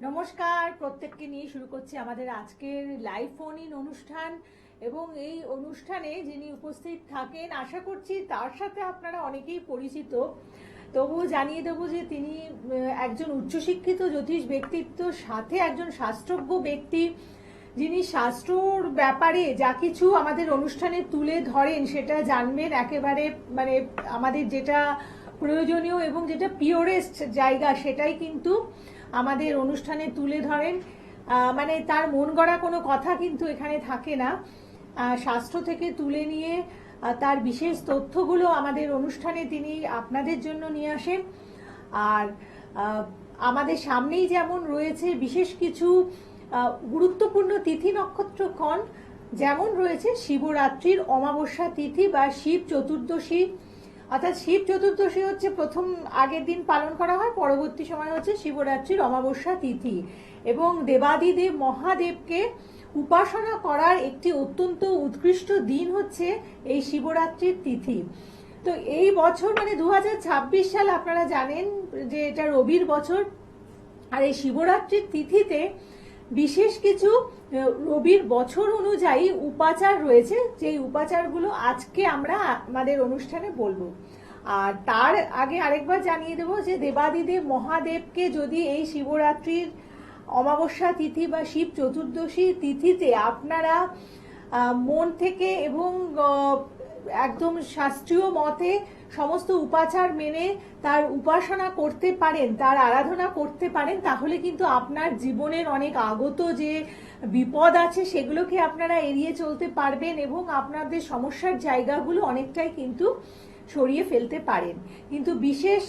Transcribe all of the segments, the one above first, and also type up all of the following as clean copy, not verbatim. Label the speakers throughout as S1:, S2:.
S1: নমস্কার, প্রত্যেককে নিয়ে শুরু করছি আমাদের আজকের লাইভ ফোন ইন অনুষ্ঠান। এবং এই অনুষ্ঠানে যিনি উপস্থিত থাকেন আশা করছি তার সাথে আপনারা অনেকেই পরিচিত, তবুও জানিয়ে দেবো যে তিনি একজন উচ্চশিক্ষিত জ্যোতিষ ব্যক্তিত্ব, সাথে একজন শাস্ত্রজ্ঞ ব্যক্তি, যিনি শাস্ত্রর ব্যাপারে যা কিছু আমাদের অনুষ্ঠানে তুলে ধরেন সেটা জানবেন একেবারে, মানে আমাদের যেটা প্রয়োজনীয় এবং যেটা পিওরেস্ট জায়গা সেটাই কিন্তু আমাদের অনুষ্ঠানে তুলে ধরেন। মানে তার মন গড়া কোনো কথা কিন্তু এখানে থাকে না, শাস্ত্র থেকে তুলে নিয়ে তার বিশেষ তথ্যগুলো আমাদের অনুষ্ঠানে তিনি আপনাদের জন্য নিয়ে আসেন। আর আমাদের সামনেই যেমন রয়েছে বিশেষ কিছু গুরুত্বপূর্ণ তিথি নক্ষত্রক্ষণ, যেমন রয়েছে শিবরাত্রির অমাবস্যা তিথি বা শিব চতুর্দশী। অর্থাৎ শিব চতুর্দশী হচ্ছে প্রথম আগের দিন পালন করা হয়, পরবর্তী সময় হচ্ছে শিবরাত্রির অমাবস্যা তিথি, এবং দেবাদিদেব মহাদেবকে উপাসনা করার একটি অত্যন্ত উৎকৃষ্ট দিন হচ্ছে এই শিবরাত্রির তিথি। তো এই বছর মানে 2026 সাল, আপনারা জানেন যে এটা রবির বছর, আর এই শিবরাত্রির তিথিতে বিশেষ কিছু রবির বছর অনুযায়ী উপাচার রয়েছে, যেই উপাচারগুলো আজকে আমরা আমাদের অনুষ্ঠানে বলবো। আর তার আগে আরেকবার জানিয়ে দেবো যে দেবাদিদেব মহাদেবকে যদি এই শিবরাত্রির অমাবস্যা তিথি বা শিব চতুর্দশী তিথিতে আপনারা মন থেকে এবং একদম শাস্ত্রীয় মতে সমস্ত উপাচার মেনে তার উপাসনা করতে পারেন, তার আরাধনা করতে পারেন, তাহলে কিন্তু আপনার জীবনের অনেক আগত যে বিপদ আছে সেগুলোকে আপনারা এড়িয়ে চলতে পারবেন এবং আপনাদের সমস্যার জায়গাগুলো অনেকটাই কিন্তু সরিয়ে ফেলতে পারেন। কিন্তু বিশেষ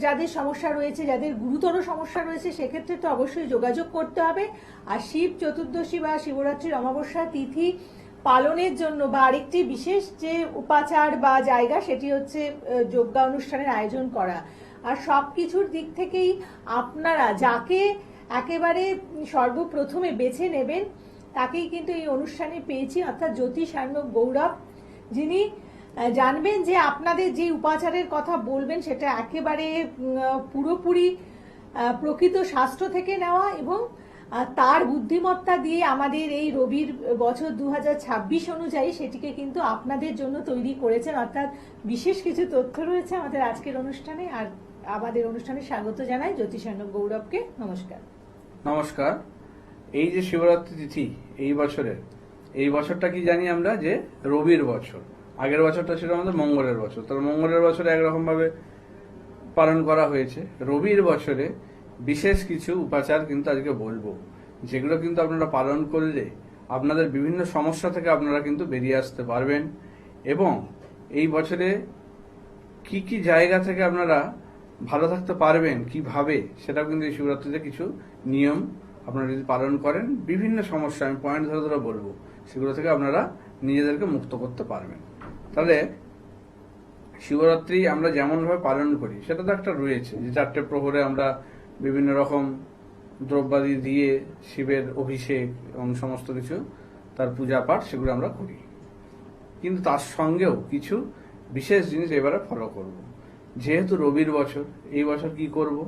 S1: যাদের সমস্যা রয়েছে, যাদের গুরুতর সমস্যা রয়েছে, সেক্ষেত্রে তো অবশ্যই যোগাযোগ করতে হবে। আর শিব চতুর্দশী বা শিবরাত্রির অমাবস্যা তিথি পালনের জন্য বা আরেকটি বিশেষ যে উপাচার বা জায়গা, সেটি হচ্ছে যজ্ঞা অনুষ্ঠানের আয়োজন করা। আর সবকিছুর দিক থেকেই আপনারা যাকে একেবারে সর্বপ্রথমে বেছে নেবেন তাকেই কিন্তু এই অনুষ্ঠানে পেয়েছি, অর্থাৎ জ্যোতিষ সার্ণব গৌরব, যিনি জানবেন যে আপনাদের যে উপাচারের কথা বলবেন সেটা একেবারে পুরোপুরি প্রকৃত শাস্ত্র থেকে নেওয়া, এবং তার বুদ্ধিমত্তা দিয়ে আমাদের এই রবির বছর 2026 অনুযায়ী সেটিকে কিন্তু আপনাদের জন্য তৈরি করেছেন। অর্থাৎ বিশেষ কিছু তথ্য রয়েছে আমাদের আজকের অনুষ্ঠানে। আর আমাদের অনুষ্ঠানে স্বাগত জানাই জ্যোতিষার্ণব গৌরবকে। নমস্কার।
S2: নমস্কার। এই যে শিবরাত্রি তিথি এই বছরটা কি জানি আমরা যে রবির বছর, আগের বছরটা ছিল আমাদের মঙ্গলের বছর। তাহলে মঙ্গলের বছরে একরকম ভাবে পালন করা হয়েছে। রবির বছরে বিশেষ কিছু উপাচার কিন্তু আজকে বলবো, যেগুলো কিন্তু আপনারা পালন করলে আপনাদের বিভিন্ন সমস্যা থেকে আপনারা কিন্তু বেরিয়ে আসতে পারবেন। এবং এই বছরে কি কি জায়গা থেকে আপনারা ভালো থাকতে পারবেন কিভাবে, সেটাও কিন্তু এই শিবরাত্রিতে কিছু নিয়ম আপনারা যদি পালন করেন, বিভিন্ন সমস্যা আমি পয়েন্ট ধরে ধরে বলবো, সেগুলো থেকে আপনারা নিজেদেরকে মুক্ত করতে পারবেন। তাহলে শিবরাত্রি আমরা যেমন ভাবে পালন করি সেটা তো একটা রয়েছে, যে 4টে প্রহরে আমরা বিভিন্ন রকম দ্রব্যাদি দিয়ে শিবের অভিষেক এবং সমস্ত কিছু তার পূজা পাঠ সেগুলো আমরা করি। কিন্তু তার সঙ্গেও কিছু বিশেষ জিনিস এবারে ফলো করব। যেহেতু রবির বছর, এই বছর কি করব,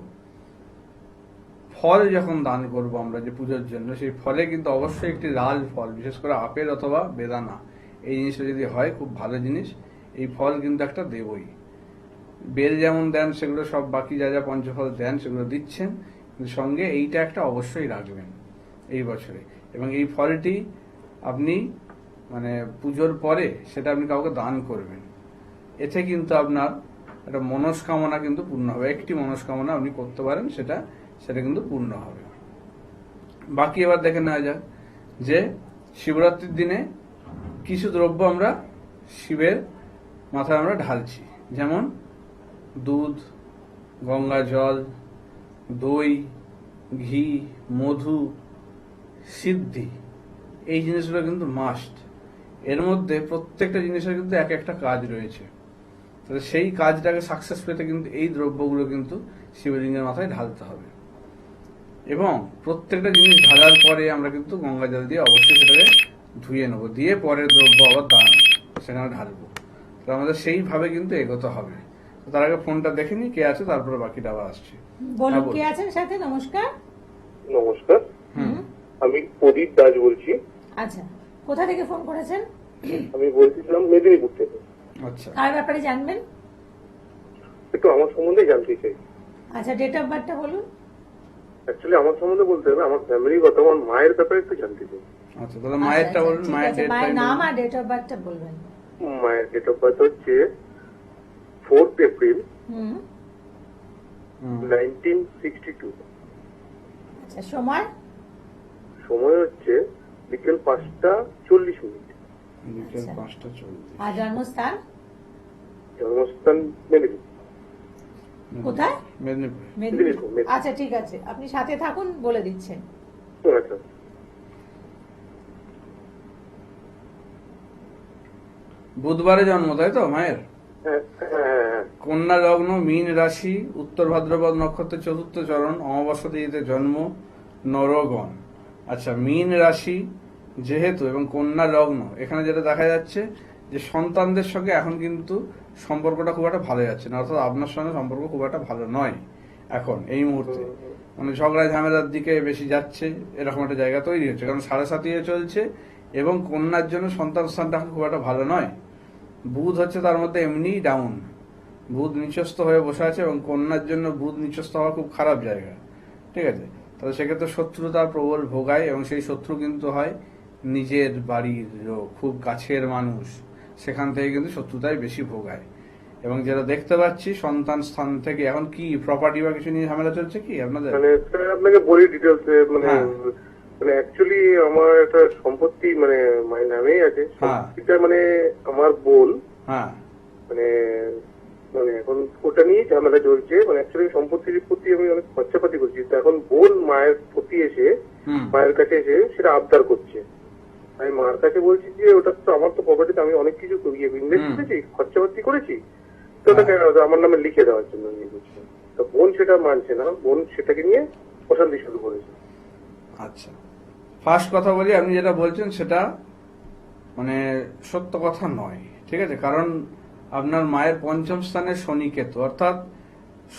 S2: ফল যখন দান করব আমরা যে পুজোর জন্য, সেই ফলে কিন্তু অবশ্যই একটি লাল ফল, বিশেষ করে আপেল অথবা বেদানা, এই জিনিসটা যদি হয় খুব ভালো জিনিস। এই ফল কিন্তু একটা দেবই। বেল যেমন দেন সেগুলো সব বাকি যা যা পঞ্চফল দেন সেগুলো দিচ্ছেন, কিন্তু সঙ্গে এইটা একটা অবশ্যই রাখবেন এই বছরে। এবং এই ফলটি আপনি মানে পুজোর পরে সেটা আপনি কাউকে দান করবেন। এতে কিন্তু আপনার একটা মনস্কামনা কিন্তু পূর্ণ হবে। একটি মনস্কামনা আপনি করতে পারেন, সেটা কিন্তু পূর্ণ হবে। বাকি এবার দেখে নেওয়া যাক যে শিবরাত্রির দিনে কিছু দ্রব্য আমরা শিবের মাথায় আমরা ঢালছি, যেমন দুধ, গঙ্গা জল, দই, ঘি, মধু, সিদ্ধি, এই জিনিসগুলো কিন্তু মাস্ট। এর মধ্যে প্রত্যেকটা জিনিসের কিন্তু এক একটা কাজ রয়েছে। তাহলে সেই কাজটাকে সাকসেস পেতে কিন্তু এই দ্রব্যগুলো কিন্তু শিবলিঙ্গের মাথায় ঢালতে হবে। এবং প্রত্যেকটা জিনিস ঢালার পরে আমরা কিন্তু গঙ্গা জল দিয়ে অবশ্যই সেটাকে ধুয়ে নেবো, দিয়ে পরের দ্রব্য আবার দান সেখানে ঢালবো। তো আমাদের সেইভাবে কিন্তু এগোতে হবে। তার আগে ফোনটা দেখে নি কে আছে, তারপরে বাকিটা আবার আসছে।
S1: বলুন কে আছেন সাথে। নমস্কার।
S3: নমস্কার,
S1: হুম।
S3: আমি প্রদীপ দাস বলছি।
S1: আচ্ছা, কোথা থেকে ফোন করেছেন?
S3: আমি বলছিলাম মেদিনীপুর থেকে।
S2: আচ্ছা,
S1: কার ব্যাপারে জানবেন?
S3: একটু আমার সম্বন্ধে জানতে চাই।
S1: আচ্ছা, ডেট অফ বার্থটা বলুন।
S3: অ্যাকচুয়ালি আমার সম্বন্ধে বলতে হবে, আমার ফ্যামিলিগত, আমার মায়ের ব্যাপারে একটু জানতে চাই।
S2: আচ্ছা, তাহলে মায়েরটা
S1: আচ্ছা,
S2: বলুন,
S1: ঠিক
S2: মায়ের
S1: আছে,
S2: ডেট
S1: মায়ের নাম আর ডেট অফ বার্থটা বলবেন।
S3: মায়ের ডেট অফ বার্থ হচ্ছে 4th এপ্রিল
S1: হুম।
S3: 1962।
S1: আচ্ছা, সময়?
S3: সময় হচ্ছে বিকেল 5:40।
S2: বিকেল
S1: আচ্ছা।
S2: 5:40।
S1: আর জন্মস্থান
S3: জন্মস্থান মেদিনীপুর।
S1: কোথায়?
S2: মেদিনীপুর।
S1: মেদিনীপুর।
S3: মেদিনীপুর।
S1: আচ্ছা, ঠিক আছে, আপনি সাথে থাকুন, বলে দিচ্ছেন।
S3: আচ্ছা,
S2: বুধবারে জন্ম, তাই তো মায়ের?
S3: হ্যাঁ হ্যাঁ হ্যাঁ।
S2: কন্যা লগ্ন, মীন রাশি, উত্তর ভাদ্রপদ নক্ষত্রের 4র্থ চরণ, অমাবস্যা তিথিতে জন্ম, নরগণ। আচ্ছা, মীন রাশি যেহেতু এবং কন্যা লগ্ন, এখানে যেটা দেখা যাচ্ছে যে সন্তানদের সঙ্গে এখন কিন্তু সম্পর্কটা খুব একটা ভালো যাচ্ছে না, অর্থাৎ আপনার সঙ্গে সম্পর্ক খুব একটা ভালো নয় এখন এই মুহূর্তে। মানে ঝগড়া ঝামেলার দিকে বেশি যাচ্ছে, এরকম একটা জায়গা তৈরি হচ্ছে, কারণ 7.5 চলছে এবং কন্যার জন্য সন্তান স্থানটা এখন খুব একটা ভালো নয়। বুধ হচ্ছে তার মধ্যে এমনি ডাউন, বুধ নিচস্থ হয়ে বসে আছে এবং কন্যার জন্য বুধ নিচস্থ হওয়া খুব খারাপ জায়গা, ঠিক আছে? তাহলে সেক্ষেত্রে শত্রুতা প্রবল ভোগায় এবং সেই শত্রু কিন্তু হয় নিজের বাড়ির লোক, খুব কাছের মানুষ, সেখান থেকে কিন্তু শত্রুতায় বেশি ভোগায়। এবং যেটা দেখতে পাচ্ছি সন্তান স্থান থেকে এখন কি প্রপার্টি বা কিছু নিয়ে ঝামেলা চলছে কি আপনাদের?
S3: মানে স্যার আপনাকে বলি ডিটেলস, মানে
S2: হ্যাঁ।
S3: মানে অ্যাকচুয়ালি আমার একটা সম্পত্তি মানে মায়ের নামেই আছে।
S2: হ্যাঁ।
S3: সম্পত্তিটা মানে আমার বোন,
S2: হ্যাঁ,
S3: মানে মানে এখন ওটা নিয়ে ঝামেলা চলছে। মানে অ্যাকচুয়ালি সম্পত্তির প্রতি আমি অনেক খরচাপাতি করছি, তো এখন বোন মায়ের প্রতি এসে,
S2: হুম,
S3: মায়ের কাছে এসে সেটা আবদার করছে। আমি মার কাছে বলছি যে ওটা তো আমার তো প্রপার্টিতে, আমি অনেক কিছু ইনভেস্ট করেছি, খরচাপাতি করেছি, তো ওটাকে আমার নামে লিখে দেওয়ার জন্য নিয়ে করছি। তো বোন সেটা মানছে না, বোন সেটাকে নিয়ে অশান্তি শুরু করেছে।
S2: আচ্ছা, ফার্স্ট কথা বলি, আপনি যেটা বলছেন সেটা মানে সত্য কথা নয়, ঠিক আছে? কারণ আপনার মায়ের পঞ্চম স্থানে শনি কেতু, অর্থাৎ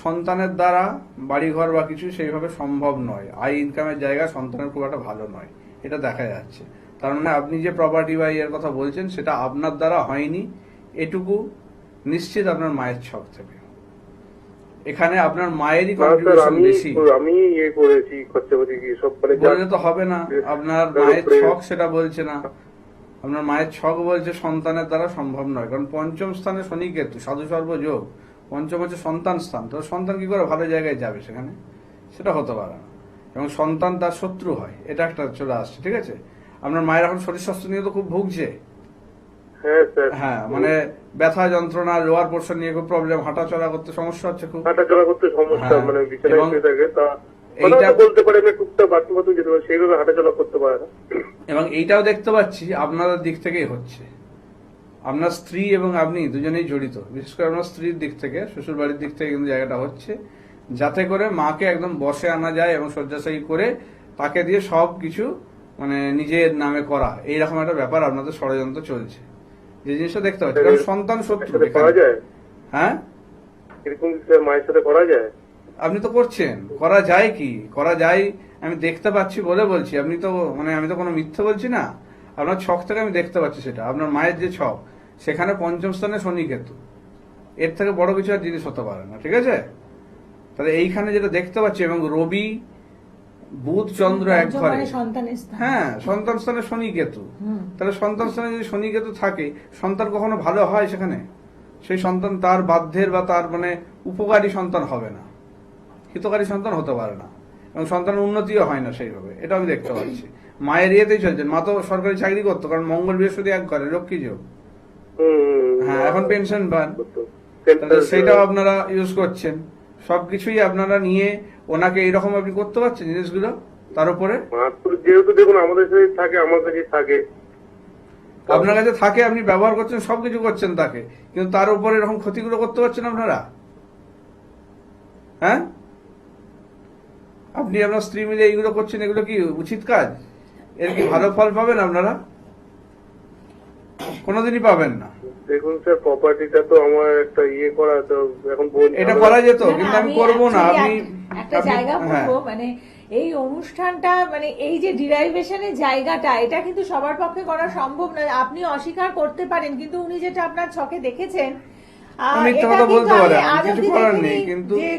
S2: সন্তানের দ্বারা বাড়িঘর বা কিছু সেইভাবে সম্ভব নয়, আয় ইনকামের জায়গা সন্তানের খুব একটা ভালো নয়, এটা দেখা যাচ্ছে। তার মানে আপনি যে প্রপার্টি বা ইয়ের কথা বলছেন সেটা আপনার দ্বারা হয়নি, এটুকু নিশ্চিত আপনার মায়ের ছক থেকে। এখানে আপনার মায়েরই
S3: না স্যার,
S2: কন্ট্রিবিউশন বেশি।
S3: আমি ইয়ে করেছি খরচাপাতি কি সব, মানে
S2: বললে তো হবে না, আপনার মায়ের ছক সেটা বলছে না। আপনার মায়ের ছক বলছে সন্তানের দ্বারা সম্ভব নয়, কারণ পঞ্চম স্থানে শনি কেতু, সাধু সর্বযোগ, পঞ্চম হচ্ছে সন্তান স্থান, তো সন্তান কি করে ভালো জায়গায় যাবে সেখানে? সেটা হতে পারে না। এবং সন্তান তার শত্রু হয়, এটা একটা চলে আসছে, ঠিক আছে? আপনার মায়ের এখন শরীর স্বাস্থ্য নিয়ে তো খুব ভুগছে।
S3: হ্যাঁ স্যার।
S2: হ্যাঁ, মানে ব্যথা যন্ত্রণা, লোয়ার পোর্শন নিয়ে খুব প্রবলেম, হাঁটা চলা করতে সমস্যা হচ্ছে খুব।
S3: হাঁটাচলা করতে সমস্যা,
S2: হ্যাঁ,
S3: মানে বিছানায়
S2: এবং
S3: শুয়ে থাকে, তা
S2: এইটা
S3: বলতে পারে আমি টুকটাক বাথরুম বাথরুম যেতে পারে, সেইভাবে হাঁটাচলা করতে পারে না।
S2: এবং এইটাও দেখতে পাচ্ছি আপনাদের দিক থেকেই হচ্ছে। আপনার স্ত্রী এবং আপনি দুজনেই জড়িত, বিশেষ করে আপনার স্ত্রীর দিক থেকে, শ্বশুর বাড়ির দিক থেকে কিন্তু জায়গাটা হচ্ছে, যাতে করে মাকে একদম বসে আনা যায় এবং শয্যাশায়ী করে তাকে দিয়ে সব কিছু মানে নিজের নামে করা, এইরকম একটা ব্যাপার আপনাদের ষড়যন্ত্র চলছে, যে জিনিসটা দেখতে পাচ্ছি। কারণ সন্তান শত্রু
S3: সাথে করা
S2: এখানে।
S3: যায়
S2: হ্যাঁ,
S3: এরকম কি স্যার মায়ের সাথে করা যায়?
S2: আপনি তো করছেন, করা যায় কি করা যায় আমি দেখতে পাচ্ছি বলে বলছি। আপনি তো মানে আমি তো কোনো মিথ্যে বলছি না, আপনার ছক থেকে আমি দেখতে পাচ্ছি সেটা। আপনার মায়ের যে ছক, সেখানে পঞ্চম স্থানে শনি কেতু, এর থেকে বড় কিছু আর জিনিস হতে পারে না, ঠিক আছে? তাহলে এইখানে যেটা দেখতে পাচ্ছি, এবং রবি বুধ চন্দ্র এক
S1: পঞ্চম
S2: ঘরে,
S1: মানে সন্তানের স্থান।
S2: হ্যাঁ, সন্তান স্থানে শনি কেতু।
S1: হুম।
S2: তাহলে সন্তান স্থানে যদি শনি কেতু থাকে, সন্তান কখনো ভালো হয় সেখানে? সেই সন্তান তার বাধ্যের বা তার মানে উপকারী সন্তান হবে না, হিতকারী সন্তান হতে পারে না, এবং সন্তানের উন্নতিও হয় না সেইভাবে, এটা আমি দেখতে পাচ্ছি। মায়ের ইয়েতেই চলছেন, মা তো সরকারি চাকরি করতো, কারণ মঙ্গল বৃহস্পতি এক ঘরে, লক্ষ্মী যোগ। হ্যাঁ, এখন পেনশন পান, তাহলে সেইটাও আপনারা ইউজ করছেন। সবকিছুই আপনারা নিয়ে ওনাকে এইরকম আপনি করতে পারছেন জিনিসগুলো, তার উপরে
S3: যেহেতু দেখুন আমাদের সাথে থাকে, আমার কাছে থাকে,
S2: আপনার কাছে থাকে, আপনি ব্যবহার করছেন, সবকিছু করছেন তাকে, কিন্তু তার উপরে এরকম ক্ষতিগুলো করতে পারছেন আপনারা? হ্যাঁ, আপনি আপনার স্ত্রী মিলে এইগুলো করছেন, এগুলো কি উচিত কাজ? এর কি ভালো ফল পাবেন আপনারা? কোনোদিনই পাবেন না।
S3: দেখুন স্যার, প্রপার্টিটা তো আমার একটা ইয়ে করা, তো এখন
S2: এটা করা যেত,
S1: না, না,
S2: কিন্তু আমি করব না।
S1: actually
S2: আপনি
S1: একটা জায়গা
S2: হ্যাঁ,
S1: বলবো, মানে এই অনুষ্ঠানটা মানে এই যে ডিরাইভেশনের জায়গাটা, এটা কিন্তু সবার পক্ষে করা সম্ভব নয়। আপনি অস্বীকার করতে পারেন, কিন্তু উনি যেটা আপনার ছকে দেখেছেন,
S2: মিথ্যা
S1: এটা
S2: কথা
S1: কিন্তু
S2: বলতে পারে,
S1: আমি
S2: আমি
S1: আজ
S2: কিছু
S1: অবধি
S2: করার
S1: দেখিনি
S2: নেই, কিন্তু
S1: যে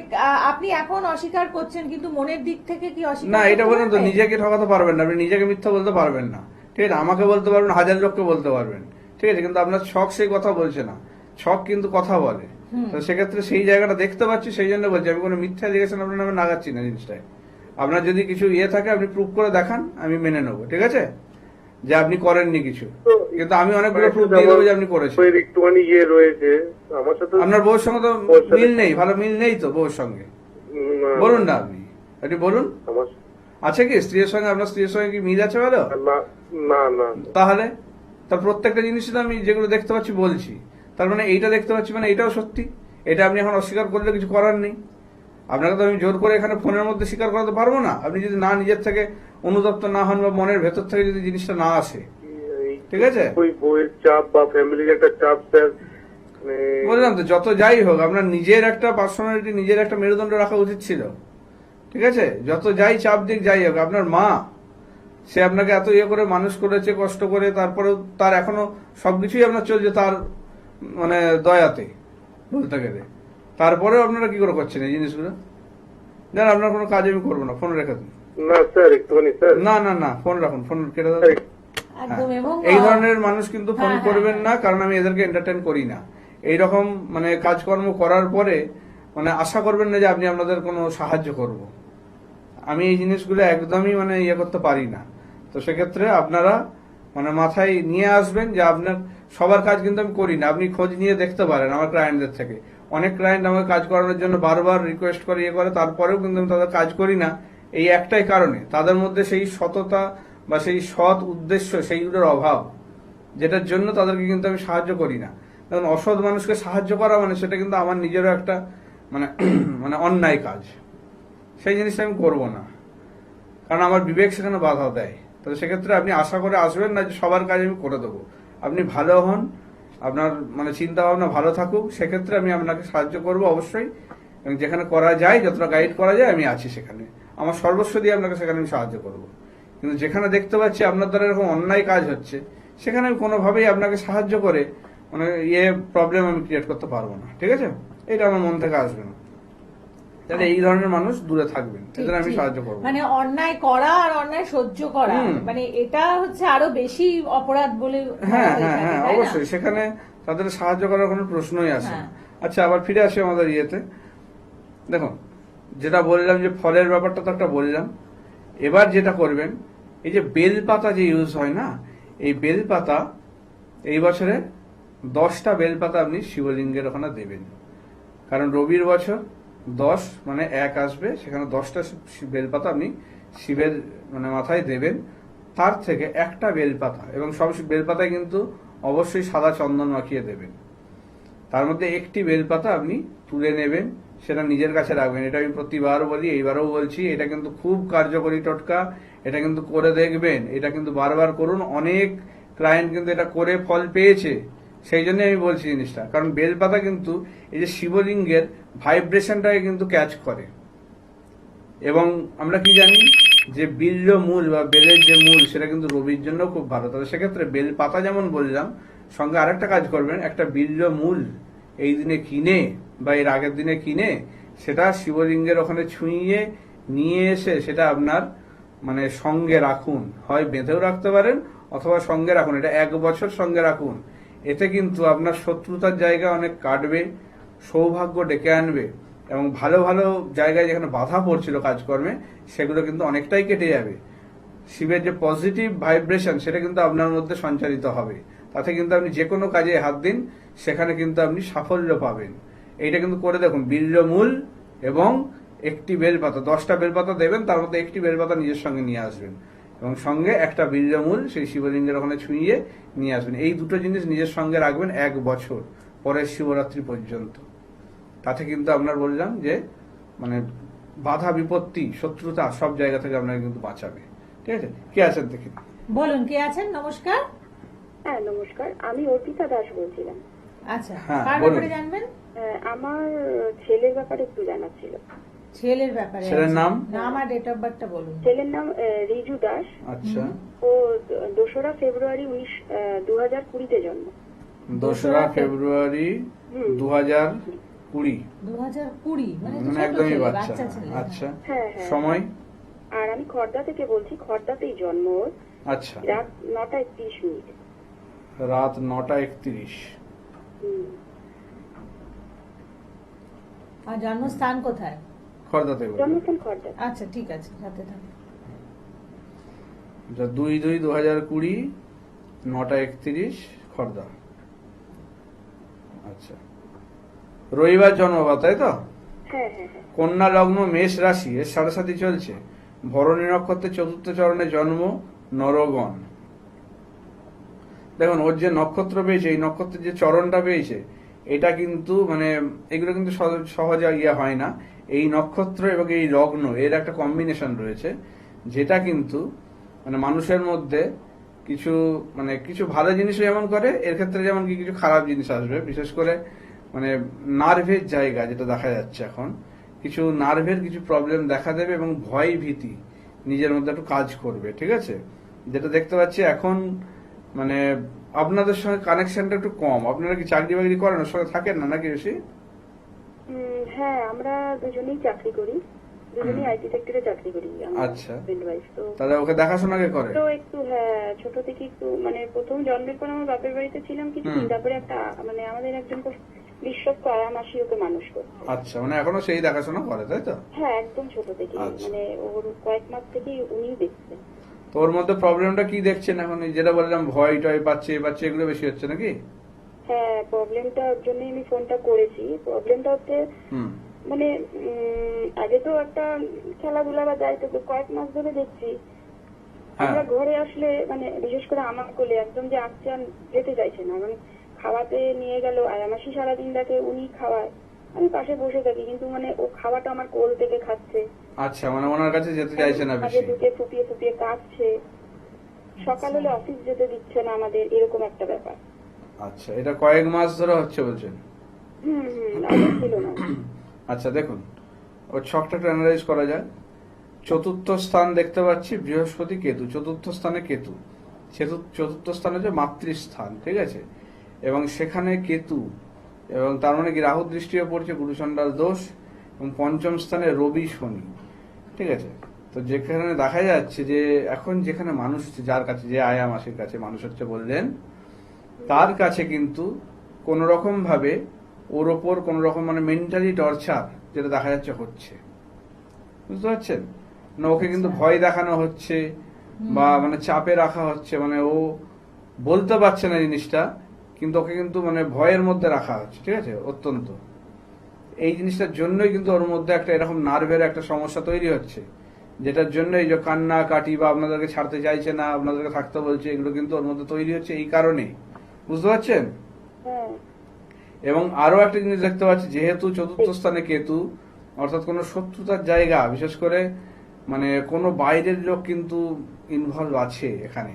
S1: আপনি এখন অস্বীকার করছেন, কিন্তু মনের দিক থেকে কি অস্বীকার
S2: না, এটা
S1: করতে
S2: বলেন তো
S1: পারবেন?
S2: নিজেকে ঠকাতে পারবেন না, আপনি নিজেকে মিথ্যা বলতে পারবেন না, ঠিক আছে? আমাকে বলতে পারবেন, হাজার লোককে বলতে পারবেন, ঠিক আছে, কিন্তু আপনার ছক সেই কথা বলছে না, ছক কিন্তু কথা বলে। তো সেক্ষেত্রে সেই জায়গাটা দেখতে পাচ্ছি, সেই জন্য বলছি, আমি কোনো মিথ্যা এলিগেশন আপনার নামে লাগাচ্ছি না জিনিসটায়। আপনার যদি কিছু ইয়ে থাকে আপনি প্রুফ করে দেখান, আমি মেনে নেবো, ঠিক আছে, যে আপনি করেননি কিছু, কিন্তু আমি অনেকগুলো প্রুফ দিয়ে দেবো যে আপনি করেছেন।
S3: ওর একটুখানি ইয়ে রয়েছে আমার সাথে।
S2: আপনার বউর সঙ্গে তো
S3: বউর সাথে-
S2: মিল নেই, ভালো মিল নেই তো বউর সঙ্গে, বলুন না আপনি বলুন,
S3: আমার
S2: আছে কি স্ত্রীর সঙ্গে, আপনার স্ত্রীর সঙ্গে কি মিল আছে ভালো?
S3: না না না
S2: তাহলে তার প্রত্যেকটা জিনিসই তো আমি যেগুলো দেখতে পাচ্ছি বলছি, তার মানে এইটা দেখতে পাচ্ছি মানে এটাও সত্যি, এটা আপনি এখন অস্বীকার করলে কিছু করার নেই। আপনাকে তো আমি জোর করে এখানে ফোনের মধ্যে স্বীকার করাতে পারবো না, আপনি যদি না নিজের থেকে অনুতপ্ত না হন বা মনের ভেতর থেকে যদি জিনিসটা না আসে, ঠিক আছে?
S3: ওই বইয়ের চাপ বা ফ্যামিলির একটা চাপ স্যার, মানে
S2: বললাম তো, যত যাই হোক আপনার নিজের একটা পার্সোনালিটি, নিজের একটা মেরুদণ্ড রাখা উচিত ছিল, ঠিক আছে? যত যাই চাপ দিক যাই হোক, আপনার মা, সে আপনাকে এত ইয়ে করে মানুষ করেছে কষ্ট করে, তারপরেও তার এখনো সবকিছুই আপনার চলছে তার মানে দয়াতে বলতে গেলে, তারপরেও আপনারা কি করে করছেন এই জিনিসগুলো? জান, আপনার কোনো কাজ আমি করবো না, ফোন রেখে দিন।
S3: না স্যার একটুখানি স্যার।
S2: না না না, ফোন রাখুন, ফোন কেটে দেন।
S1: একদম। এবং
S2: এই ধরনের মানুষ কিন্তু ফোন
S1: হ্যাঁ,
S2: করবেন
S1: হ্যাঁ,
S2: না, কারণ আমি এদেরকে এন্টারটেন করি না। এইরকম মানে কাজকর্ম করার পরে মানে আশা করবেন না যে আপনি আপনাদের কোনো সাহায্য করব। আমি এই জিনিসগুলো একদমই মানে ইয়ে করতে পারি না। তো সেক্ষেত্রে আপনারা মানে মাথায় নিয়ে আসবেন যে আপনার সবার কাজ কিন্তু আমি করি না। আপনি খোঁজ নিয়ে দেখতে পারেন আমার ক্লায়েন্টদের থেকে, অনেক ক্লায়েন্ট আমাকে কাজ করানোর জন্য বারবার রিকোয়েস্ট করে ইয়ে করে, তারপরেও কিন্তু আমি তাদের কাজ করি না এই একটাই কারণে, তাদের মধ্যে সেই সততা বা সেই সৎ উদ্দেশ্য সেইগুলোর অভাব, যেটার জন্য তাদেরকে কিন্তু আমি সাহায্য করি না। কারণ অসৎ মানুষকে সাহায্য করা মানে সেটা কিন্তু আমার নিজেরও একটা মানে মানে অন্যায় কাজ, সেই জিনিসটা আমি করব না, কারণ আমার বিবেক সেখানে বাধা দেয়। তাহলে সেক্ষেত্রে আপনি আশা করে আসবেন না যে সবার কাজ আমি করে দেবো। আপনি ভালো হন, আপনার মানে চিন্তা ভাবনা ভালো থাকুক, সেক্ষেত্রে আমি আপনাকে সাহায্য করব অবশ্যই, এবং যেখানে করা যায়, যতটা গাইড করা যায় আমি আছি সেখানে, আমার সর্বস্ব দিয়ে আপনাকে সেখানে আমি সাহায্য করব। কিন্তু যেখানে দেখতে পাচ্ছি আপনার দ্বারা এরকম অন্যায় কাজ হচ্ছে, সেখানে আমি কোনোভাবেই আপনাকে সাহায্য করে মানে প্রবলেম আমি ক্রিয়েট করতে পারবো না, ঠিক আছে? এটা আমার মন থেকে আসবে না। তাহলে এই ধরনের মানুষ দূরে থাকবেন, এদের আমি সাহায্য করবো।
S1: মানে অন্যায় করা আর অন্যায় সহ্য করা, মানে এটা হচ্ছে আরো বেশি অপরাধ বলে
S2: হ্যাঁ
S1: হয়ে
S2: হ্যাঁ
S1: থাকে,
S2: হ্যাঁ,
S1: তাই না?
S2: অবশ্যই সেখানে তাদের সাহায্য করার কোনো প্রশ্নই আসে না।
S1: হ্যাঁ।
S2: আচ্ছা, আবার ফিরে আসি আমাদের দেখুন, যেটা বললাম যে ফলের ব্যাপারটা তো একটা বললাম, এবার যেটা করবেন, এই যে বেলপাতা যে ইউজ হয় না, এই বেলপাতা এই বছরে 10টা বেলপাতা আপনি শিবলিঙ্গের ওখানে দেবেন, কারণ রবির বছর 10 মানে 1 আসবে, সেখানে 10টা বেলপাতা আপনি শিবের মানে মাথায় দেবেন। তার থেকে একটা বেলপাতা, এবং সব বেলপাতায় কিন্তু অবশ্যই সাদা চন্দন মাখিয়ে দেবেন, তার মধ্যে একটি বেলপাতা আপনি তুলে নেবেন, সেটা নিজের কাছে রাখবেন। এটা আমি প্রতিবার বলি, এইবারও বলছি, এটা কিন্তু খুব কার্যকরী টোটকা, এটা কিন্তু করে দেখবেন, এটা কিন্তু বারবার করুন। অনেক ক্লায়েন্ট কিন্তু এটা করে ফল পেয়েছে, সেই জন্য আমি বলছি জিনিসটা, কারণ বেলপাতা কিন্তু এই যে শিবলিঙ্গের ভাইব্রেশনটাকে কিন্তু ক্যাচ করে। এবং আমরা কি জানি যে বিল্ল মূল বা বেলের যে মূল, সেটা কিন্তু রবির জন্য খুব ভালো। তাহলে সেক্ষেত্রে বেল পাতা যেমন বললাম, সঙ্গে আরেকটা কাজ করবেন, একটা বিল্ল মূল এই দিনে কিনে বা এর আগের দিনে কিনে সেটা শিবলিঙ্গের ওখানে ছুঁয়ে নিয়ে এসে সেটা আপনার মানে সঙ্গে রাখুন, হয় বেঁধেও রাখতে পারেন অথবা সঙ্গে রাখুন, এটা 1 বছর সঙ্গে রাখুন। এতে কিন্তু আপনার শত্রুতার জায়গা অনেক কাটবে, সৌভাগ্য ডেকে আনবে, এবং ভালো ভালো জায়গায় যেখানে বাধা পড়ছিল কাজকর্মে, সেগুলো কিন্তু অনেকটাই কেটে যাবে। শিবের যে পজিটিভ ভাইব্রেশন, সেটা কিন্তু আপনার মধ্যে সঞ্চারিত হবে, তাতে কিন্তু আপনি যে কোনো কাজে হাত দিন, সেখানে কিন্তু আপনি সাফল্য পাবেন। এইটা কিন্তু করে দেখুন, বিল্লমূল এবং একটি বেলপাতা, 10টা বেলপাতা দেবেন, তার মধ্যে একটি বেলপাতা নিজের সঙ্গে নিয়ে আসবেন, এবং সঙ্গে একটা বিল্লমূল সেই শিবলিঙ্গের ওখানে ছুঁয়ে নিয়ে আসবেন। এই দুটো জিনিস নিজের সঙ্গে রাখবেন 1 বছর, পরের শিবরাত্রি পর্যন্ত। তাতে কিন্তু আপনার বললাম যে মানে বাধা বিপত্তি শত্রুতা সব জায়গা থেকে আপনাকে কিন্তু বাঁচাবে, ঠিক আছে? কে আছেন দেখি?
S1: বলুন, কে আছেন? নমস্কার।
S4: হ্যাঁ নমস্কার, আমি অর্পিতা দাস বলছিলাম।
S1: আচ্ছা,
S2: হ্যাঁ,
S1: কার
S2: বলুন।
S1: ব্যাপারে জানবেন?
S4: আমার ছেলের ব্যাপারে একটু জানার ছিল।
S1: ছেলের ব্যাপারে
S2: ছেলের
S1: আছে।
S2: নাম?
S1: নাম আর ডেট অফ বার্থটা বলুন।
S4: ছেলের নাম রিজু দাস।
S2: আচ্ছা,
S4: ও 2রা ফেব্রুয়ারি 2020-তে জন্ম।
S2: 2রা ফেব্রুয়ারি
S4: হুম।
S2: 2020।
S1: 2020 মানে তো
S2: মানে
S1: ছোট
S2: একদমই
S1: ছেলে,
S2: বাচ্চা।
S1: বাচ্চা ছেলে।
S2: আচ্ছা,
S4: হ্যাঁ, হ্যাঁ।
S2: সময়?
S4: আর আমি খড়দা থেকে বলছি, খড়দাতেই জন্ম ওর।
S2: আচ্ছা,
S4: রাত 9:31।
S2: রাত 9:31।
S4: হুম।
S1: আর জন্মস্থান কোথায়?
S2: খর্দাতে বলুন।
S4: জন্মস্থান খড়দা।
S1: আচ্ছা ঠিক আছে, সাথে থাকুন।
S2: 2/2/2020, 9:31, খর্দা। আচ্ছা, রবিবার জন্মবা তাই তো?
S4: হ্যাঁ, হ্যাঁ, হ্যাঁ।
S2: কন্যা লগ্ন, মেষ রাশি, এর সাথে সাথে চলছে। ভরণী নক্ষত্রের 4র্থ চরণে জন্ম, নরগণ। দেখুন ওর যে নক্ষত্র পেয়েছে, এই নক্ষত্রের যে চরণটা পেয়েছে, এটা কিন্তু মানে এগুলো কিন্তু সহজে ইয়ে হয় না। এই নক্ষত্র এবং এই লগ্ন এর একটা কম্বিনেশন রয়েছে, যেটা কিন্তু মানে মানুষের মধ্যে কিছু মানে কিছু ভালো জিনিস যেমন করে, এর ক্ষেত্রে যেমন কি কিছু খারাপ জিনিস আসবে। বিশেষ করে মানে নার্ভের জায়গা যেটা দেখা যাচ্ছে এখন, কিছু নার্ভের কিছু প্রবলেম দেখা দেবে এবং ভয় ভীতি নিজের মধ্যে একটু কাজ করবে, ঠিক আছে? যেটা দেখতে পাচ্ছি এখন মানে আপনাদের সঙ্গে কানেকশনটা একটু কম। আপনারা কি চাকরি বাকরি করেন, ওর সঙ্গে থাকেন না নাকি বেশি?
S4: হ্যাঁ, আমরা দুজনেই চাকরি করি, দুজনেই আইটি সেক্টরে চাকরি করি।
S2: আচ্ছা।
S4: তো
S2: তাহলে ওকে দেখাশোনা কে করে?
S4: তো একটু হ্যাঁ, ছোট থেকে একটু মানে প্রথম জন্মের পর আমার বাপের বাড়িতে ছিলাম কিছুদিন, তারপরে একটা মানে আমাদের একজন খুব বিশ্বস্ত আয়া মাসি ওকে মানুষ করে।
S2: আচ্ছা, মানে এখনো সেই দেখাশোনা করে তাই তো?
S4: হ্যাঁ, একদম ছোট থেকে,
S2: আচ্ছা।
S4: মানে ওর কয়েক মাস থেকেই উনিই দেখছেন।
S2: তো ওর মধ্যে প্রবলেমটা কি দেখছেন এখন? এই যেটা বললাম ভয় টয় পাচ্ছে এগুলো বেশি হচ্ছে নাকি?
S4: হ্যাঁ, প্রবলেমটা ওর জন্যই আমি ফোনটা করেছি। প্রবলেমটা হচ্ছে
S2: হুম।
S4: মানে আগে তো একটা খেলাধুলা বা যাই তো কয়েক মাস ধরে দেখছি
S2: হ্যাঁ।
S4: আমরা ঘরে আসলে মানে বিশেষ করে আমার কোলে একদম যে আসছে আর যেতে চাইছে না। মানে খাওয়াতে নিয়ে গেল আয়ামাসি সারাদিন দেখে উনি খাওয়ায়, আমি পাশে বসে থাকি, কিন্তু মানে ও খাওয়াটা আমার কোল থেকে খাচ্ছে।
S2: আচ্ছা, মানে ওনার কাছে যেতে চাইছে না
S4: আগে
S2: বেশি।
S4: ঢুকে ফুপিয়ে ফুপিয়ে কাঁদছে, সকাল হলে অফিস যেতে দিচ্ছে না আমাদের, এরকম একটা ব্যাপার।
S2: আচ্ছা, এটা কয়েক মাস ধরে হচ্ছে বলছেন?
S4: আগে ছিল না।
S2: আচ্ছা দেখুন, ওর ছকটা একটু অ্যানালাইজ করা যায়। 4র্থ স্থান দেখতে পাচ্ছি বৃহস্পতি কেতু, 4র্থ স্থানে কেতু। 4র্থ স্থান হচ্ছে মাতৃস্থান, ঠিক আছে? এবং সেখানে কেতু, এবং তার মানে কি রাহু দৃষ্টিও পড়ছে, গুরুচণ্ডাল দোষ, এবং 5ম স্থানে রবি শনি, ঠিক আছে? তো যেখানে দেখা যাচ্ছে যে এখন যেখানে মানুষ হচ্ছে, যার কাছে যে আয়া মাসির কাছে মানুষ হচ্ছে বললেন, তার কাছে কিন্তু কোন রকম ভাবে ওর ওপর কোন রকম মানে মেন্টালি টর্চার যেটা দেখা যাচ্ছে হচ্ছে, বুঝতে পারছেন না? ওকে কিন্তু ভয় দেখানো হচ্ছে বা মানে চাপে রাখা হচ্ছে, মানে ও বলতে পারছে না জিনিসটা, কিন্তু ওকে কিন্তু মানে ভয়ের মধ্যে রাখা হচ্ছে, ঠিক আছে? অত্যন্ত এই জিনিসটার জন্যই কিন্তু ওর মধ্যে একটা এরকম নার্ভের একটা সমস্যা তৈরি হচ্ছে, যেটার জন্য এই যে কান্না কাটি বা আপনাদেরকে ছাড়তে চাইছে না, আপনাদেরকে থাকতে বলছে, এগুলো কিন্তু ওর মধ্যে তৈরি হচ্ছে এই কারণে, বুঝতে পারছেন?
S4: হ্যাঁ,
S2: এবং আরো একটা জিনিস দেখতে পাচ্ছি, যেহেতু 4র্থ স্থানে কেতু, অর্থাৎ কোনো শত্রুতার জায়গা, বিশেষ করে মানে কোনো বাইরের লোক কিন্তু ইনভলভ আছে এখানে।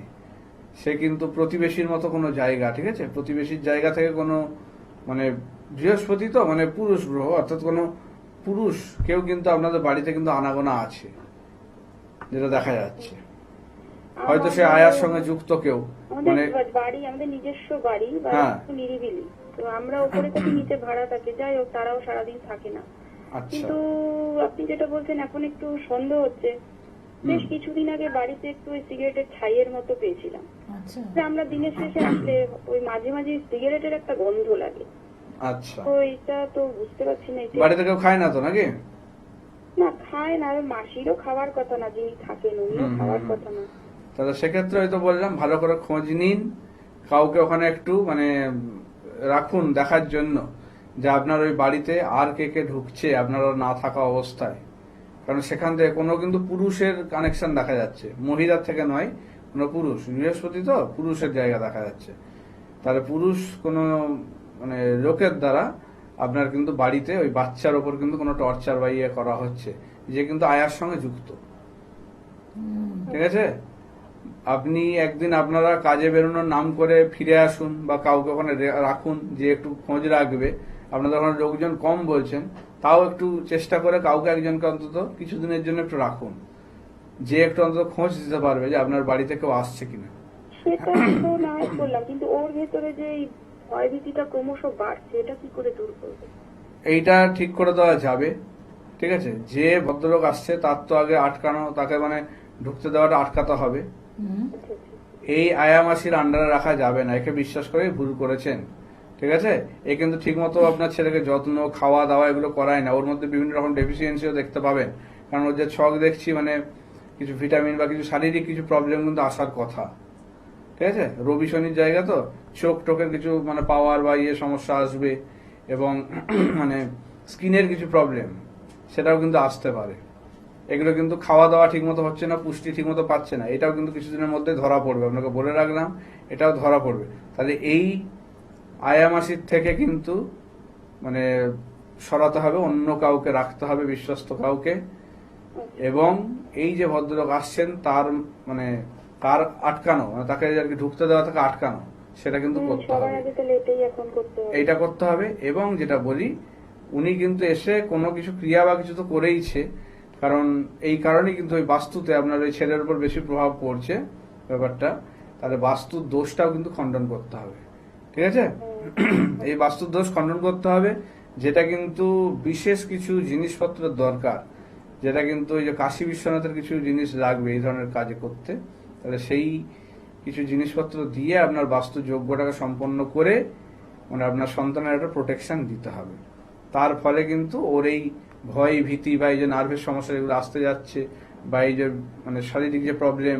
S2: সে কিন্তু প্রতিবেশীর মতো কোনো জায়গা, ঠিক আছে? প্রতিবেশীর জায়গা থেকে কোনো মানে বৃহস্পতি তো মানে পুরুষ গ্রহ, অর্থাৎ কোনো পুরুষ কেউ কিন্তু আপনাদের বাড়িতে কিন্তু আনাগোনা আছে, যেটা দেখা যাচ্ছে। হয়তো সে আয়ার সঙ্গে যুক্ত কেউ, মানে
S4: আমাদের বাড়ি আমাদের নিজস্ব বাড়ি বা
S2: হ্যাঁ।
S4: একটু নিরিবিলি, তো আমরা উপরে থাকি, নিচে ভাড়া থাকে, যাই হোক তারাও সারাদিন থাকে না।
S2: আচ্ছা।
S4: কিন্তু আপনি যেটা বলছেন এখন একটু সন্দেহ হচ্ছে। বেশ কিছুদিন আগে বাড়িতে একটু ওই সিগারেটের ছাইয়ের মতো পেয়েছিলাম।
S1: আচ্ছা
S4: যে আমরা দিনের শেষে আসলে ওই মাঝে মাঝে সিগারেটের একটা গন্ধ লাগে।
S2: আচ্ছা,
S4: তো এটা তো বুঝতে পারছি না এটা
S2: বাড়িতে কেউ খায় না তো নাকি?
S4: না খায় না, আর মাসিরও খাওয়ার কথা না, যিনি থাকেন উনিও খাওয়ার কথা না।
S2: তাহলে সেক্ষেত্রে হয়তো বললাম ভালো করে খোঁজ নিন, কাউকে ওখানে একটু মানে রাখুন দেখার জন্য যে আপনার ওই বাড়িতে আর কে কে ঢুকছে আপনার না থাকা অবস্থায়। কারণ সেখান থেকে কোনো কিন্তু পুরুষের কানেকশন দেখা যাচ্ছে, মহিলার থেকে নয়, কোনো পুরুষ, বৃহস্পতি তো পুরুষের জায়গা দেখা যাচ্ছে। তাহলে পুরুষ কোনো মানে লোকের দ্বারা আপনার কিন্তু বাড়িতে ওই বাচ্চার ওপর কিন্তু কোনো টর্চার বা ইয়ে করা হচ্ছে, যে কিন্তু আয়ার সঙ্গে যুক্ত, ঠিক আছে? আপনি একদিন আপনারা কাজে বেরোনোর নাম করে ফিরে আসুন বা কাউকে ওখানে রাখুন যে একটু খোঁজ রাখবে। আপনাদের ওখানে লোকজন কম বলছেন, তাও একটু চেষ্টা করে কাউকে একজনকে অন্তত কিছুদিনের জন্য একটু রাখুন, যে একটু অন্তত খোঁজ দিতে পারবে যে আপনার বাড়িতে কেউ আসছে কিনা।
S4: সেটা তো না হয় করলাম, কিন্তু ওর ভেতরে যে এই ভয়ভীতিটা ক্রমশ বাড়ছে, এটা কি করে দূর করবে?
S2: এইটা ঠিক করে দেওয়া যাবে, ঠিক আছে। যে ভদ্রলোক আসছে তার তো আগে আটকানো, তাকে মানে ঢুকতে দেওয়াটা আটকাতে হবে।
S4: আচ্ছা, আচ্ছা।
S2: এই আয়ামাসির আন্ডারে রাখা যাবে না, একে বিশ্বাস করে ভুল করেছেন, ঠিক আছে। এ কিন্তু ঠিক মতো আপনার ছেলেকে যত্ন, খাওয়া দাওয়া এগুলো করায় না। ওর মধ্যে বিভিন্ন রকম ডেফিসিয়েন্সিও দেখতে পাবেন, কারণ ওর যে ছক দেখছি মানে কিছু ভিটামিন বা কিছু শারীরিক কিছু প্রবলেম কিন্তু আসার কথা, ঠিক আছে। রবি শনির জায়গা তো, চোখ টোকের কিছু মানে পাওয়ার বা সমস্যা আসবে, এবং মানে স্কিনের কিছু প্রবলেম সেটাও কিন্তু আসতে পারে। এগুলো কিন্তু খাওয়া দাওয়া ঠিক মতো হচ্ছে না, পুষ্টি ঠিক মতো পাচ্ছে না, এটাও কিন্তু কিছুদিনের মধ্যে ধরা পড়বে, আপনাকে বলে রাখলাম, এটাও ধরা পড়বে। তাহলে এই আয়ামাসির থেকে কিন্তু মানে সরাতে হবে, অন্য কাউকে রাখতে হবে, বিশ্বস্ত কাউকে। এবং এই যে ভদ্রলোক আসছেন তার মানে তার আটকানো, মানে তাকে আর কি ঢুকতে দেওয়া থেকে আটকানো, সেটা কিন্তু করতে
S4: সবার
S2: হবে,
S4: আগে তাহলে এটাই এখন করতে হবে।
S2: এইটা করতে হবে। এবং যেটা বলি, উনি কিন্তু এসে কোনো কিছু ক্রিয়া বা কিছু তো করেইছে, কারণ এই কারণেই কিন্তু ওই বাস্তুতে আপনার ওই ছেলের উপর বেশি প্রভাব পড়ছে ব্যাপারটা। তাহলে বাস্তুর দোষটাও কিন্তু খণ্ডন করতে হবে, ঠিক আছে। এই বাস্তুর দোষ খণ্ডন করতে হবে, যেটা কিন্তু বিশেষ কিছু জিনিসপত্রের দরকার, যেটা কিন্তু ওই যে কাশী বিশ্বনাথের কিছু জিনিস লাগবে এই ধরনের কাজে করতে। তাহলে সেই কিছু জিনিসপত্র দিয়ে আপনার বাস্তু যোগ্যটাকে সম্পন্ন করে মানে আপনার সন্তানের একটা প্রোটেকশন দিতে হবে। তার ফলে কিন্তু ওর এই ভয় ভীতি বা এই যে নার্ভের সমস্যা এগুলো আসতে যাচ্ছে, বা এই যে মানে শারীরিক যে প্রবলেম,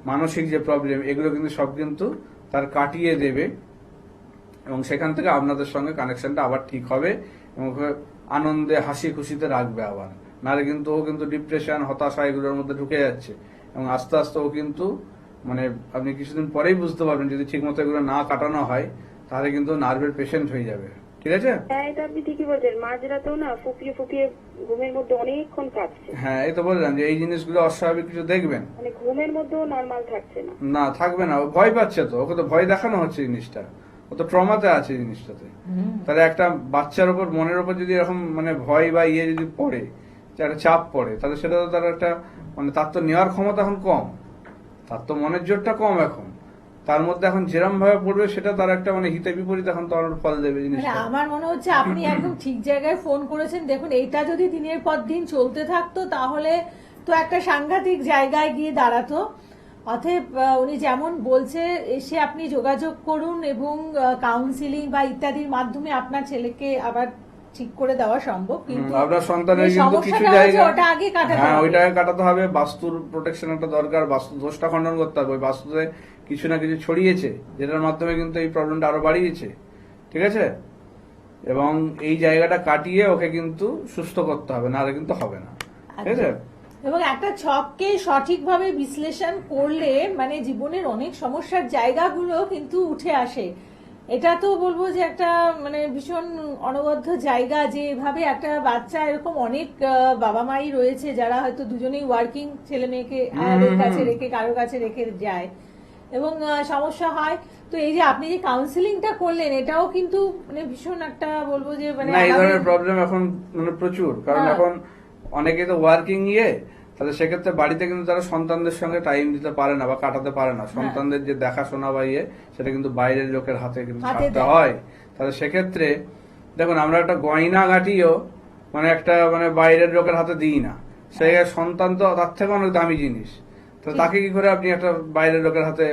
S2: মানসিক যে প্রবলেম, এগুলো কিন্তু সব কিন্তু তার কাটিয়ে দেবে, এবং সেখান থেকে আপনাদের সঙ্গে কানেকশনটা আবার ঠিক হবে, এবং ওকে আনন্দে হাসি খুশিতে রাখবে আবার। নাহলে কিন্তু ও কিন্তু ডিপ্রেশন, হতাশা এগুলোর মধ্যে ঢুকে যাচ্ছে, এবং আস্তে আস্তে ও কিন্তু মানে আপনি কিছুদিন পরেই বুঝতে পারবেন, যদি ঠিক মতো এগুলো না কাটানো হয় তাহলে কিন্তু নার্ভের পেশেন্ট হয়ে যাবে, ঠিক আছে।
S4: হ্যাঁ, এটা আপনি ঠিকই বলছেন, মাঝরাতেও না ফুপিয়ে ফুপিয়ে ঘুমের মধ্যে অনেকক্ষণ কাটছে।
S2: হ্যাঁ, এই তো বললাম যে এই জিনিসগুলো অস্বাভাবিক কিছু দেখবেন
S4: মানে ঘুমের মধ্যেও নর্মাল থাকছে না।
S2: না, থাকবে না, ও ভয় পাচ্ছে, তো ওকে তো ভয় দেখানো হচ্ছে জিনিসটা, ও তো ট্রমাতে আছে জিনিসটাতে। তাহলে একটা বাচ্চার উপর, মনের উপর যদি এরকম মানে ভয় বা যদি পড়ে, যে একটা চাপ পড়ে, তাহলে সেটা তো তার একটা মানে তার তো নেওয়ার ক্ষমতা এখন কম, তার তো মনের জোরটা কম এখন, তার মধ্যে এখন যেরম ভাবে পড়বে সেটা তার একটা মানে হিতে বিপরীত এখন তার ফল দেবে
S1: মানে
S2: জিনিসটা।
S1: আমার মনে হচ্ছে আপনি একদম ঠিক জায়গায় ফোন করেছেন। দেখুন, এইটা যদি দিনের পর দিন চলতে থাকতো তাহলে তো একটা সাংঘাতিক জায়গায় গিয়ে দাঁড়াতো। অতএব উনি যেমন বলছে, এসে আপনি যোগাযোগ করুন, এবং কাউন্সিলিং বা ইত্যাদির মাধ্যমে আপনার ছেলেকে আবার ঠিক করে দেওয়া সম্ভব। কিন্তু
S2: আপনার সন্তানের
S1: যে
S2: কিন্তু কিছু
S1: সমস্যাটা হয়েছে
S2: জায়গা,
S1: ওটা আগে কাটাতে
S2: হ্যাঁ
S1: হবে।
S2: ওইটাকে কাটাতে হবে, বাস্তুর প্রোটেকশন একটা দরকার, বাস্তু দোষটা খণ্ডন করতে হবে। ওই বাস্তুতে কিছু না কিছু ছড়িয়েছে, যেটার মাধ্যমে কিন্তু এই প্রবলেমটা আরো বাড়িয়েছে, ঠিক আছে। এবং এই জায়গাটা কাটিয়ে ওকে কিন্তু সুস্থ করতে হবে, নাহলে কিন্তু হবে না, ঠিক আছে।
S1: এবং একটা ছককে সঠিকভাবে বিশ্লেষণ করলে মানে জীবনের অনেক সমস্যার জায়গাগুলো কিন্তু উঠে আসে। এটা তো বলবো যে একটা মানে ভীষণ অনবদ্য জায়গা, যে এভাবে একটা বাচ্চা, এরকম অনেক বাবা মাই রয়েছে যারা হয়তো দুজনেই ওয়ার্কিং, ছেলে মেয়েকে আয়াদের কাছে রেখে কারো কাছে রেখে যায়, এবং সমস্যা হয়। তো এই যে আপনি যে কাউন্সিলিংটা করলেন, এটাও কিন্তু মানে ভীষণ একটা বলবো যে মানে
S2: না, এই ধরনের প্রবলেম এখন মানে প্রচুর, কারণ এখন অনেকে তো ওয়ার্কিং তাহলে সেক্ষেত্রে বাড়িতে কিন্তু তারা সন্তানদের সঙ্গে টাইম দিতে পারে না বা কাটাতে পারে না। সন্তানদের যে দেখাশোনা বা সেটা কিন্তু বাইরের লোকের হাতে কিন্তু ছাড়তে হয়। তাহলে সেক্ষেত্রে দেখুন, আমরা একটা গয়না গাটিও মানে একটা মানে বাইরের লোকের হাতে দিই না, সেই সন্তান তো তার থেকে অনেক দামি জিনিস, তো তাকে কি করে আপনি একটা বাইরের লোকের হাতে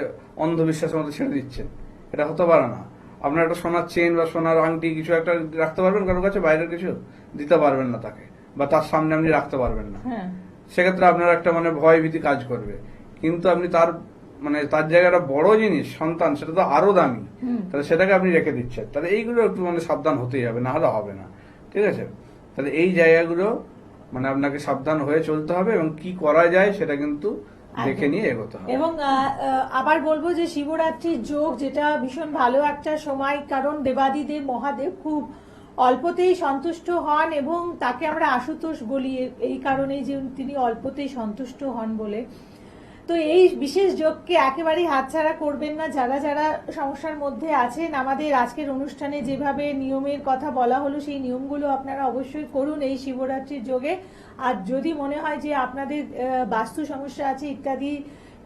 S2: অন্ধবিশ্বাসের মধ্যে ছেড়ে দিচ্ছেন? এটা হতে পারে না। আপনার একটা সোনার চেন বা সোনার আংটি কিছু একটা রাখতে পারবেন কারোর কাছে, বাইরের কিছু দিতে পারবেন না তাকে, বা তার সামনে আপনি রাখতে পারবেন না। সেক্ষেত্রে আপনার একটা মানে ভয় ভীতি কাজ করবে। কিন্তু আপনি তার মানে তার জায়গাটা বড় জিনিস সন্তান, সেটা তো আরো দামি, তাহলে সেটাকে আপনি রেখে দিচ্ছেন। তাহলে এইগুলো একটু মানে সাবধান হতেই হবে, না হলে হবে না, ঠিক আছে। তাহলে এই জায়গাগুলো মানে আপনাকে সাবধান হয়ে চলতে হবে, এবং কি করা যায় সেটা কিন্তু দেখে নিয়ে এগোতে হবে।
S1: এবং আবার বলবো যে শিবরাত্রির যোগ, যেটা ভীষণ ভালো একটা সময়, কারণ দেবাদিদেব মহাদেব খুব অল্পতেই সন্তুষ্ট হন, এবং তাকে আমরা আশুতোষ বলি এই কারণে যে তিনি অল্পতেই সন্তুষ্ট হন বলে। তো এই বিশেষ যোগকে একেবারেই হাতছাড়া করবেন না যারা যারা সমস্যার মধ্যে আছেন। আমাদের আজকের অনুষ্ঠানে যেভাবে নিয়মের কথা বলা হলো সেই নিয়মগুলো আপনারা অবশ্যই করুন এই শিবরাত্রির যোগে। আর যদি মনে হয় যে আপনাদের বাস্তু সমস্যা আছে ইত্যাদি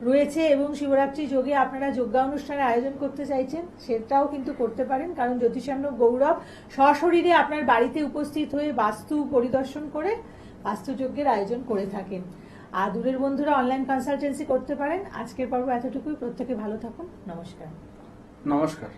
S1: রয়েছে এবং শিবরাত্রি যোগে আপনারা যজ্ঞা অনুষ্ঠানের আয়োজন করতে চাইছেন, সেটাও কিন্তু করতে পারেন, কারণ জ্যোতিষান্ন গৌরব সশরীরে আপনার বাড়িতে উপস্থিত হয়ে বাস্তু পরিদর্শন করে বাস্তু যজ্ঞের আয়োজন করে থাকেন। আর দূরের বন্ধুরা অনলাইন কনসালটেন্সি করতে পারেন। আজকের পর্ব এতটুকুই। প্রত্যেকে ভালো থাকুন। নমস্কার।
S2: নমস্কার।